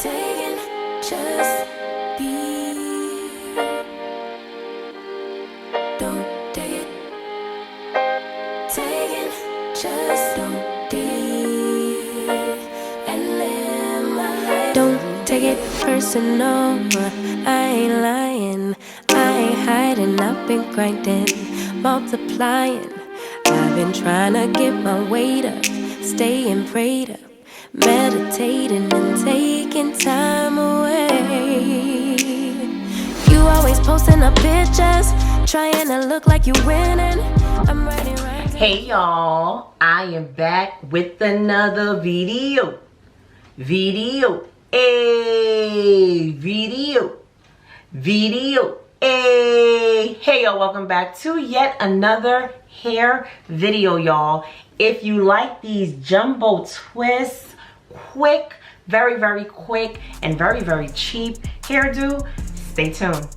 taking, just be. Don't take it. Taking, just don't be. And live my life. Don't take it personal. I ain't lying. I ain't hiding. I've been grinding, multiplying. I've been trying to get my weight up, staying prayed up, meditating and taking time away. You always posting up pictures, trying to look like you winning. I'm writing right. Hey y'all, I am back with another video. Hey, hey y'all, welcome back to yet another hair video, y'all. If you like these jumbo twists, quick, very quick and very cheap hairdo, stay tuned.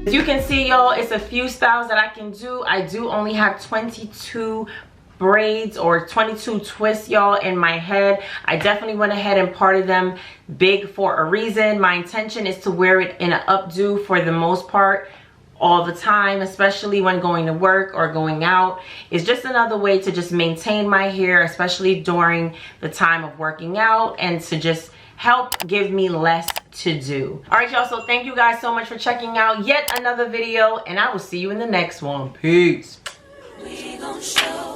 As you can see, y'all, it's a few styles that I can do. I do only have 22 braids or 22 twists, y'all, in my head. I definitely went ahead and parted them big for a reason. My intention is to wear it in an updo for the most part all the time, especially when going to work or going out. It's just another way to just maintain my hair, especially during the time of working out, and to just help give me less to do. All right, y'all, so thank you guys so much for checking out yet another video, and I will see you in the next one. Peace. We gon' show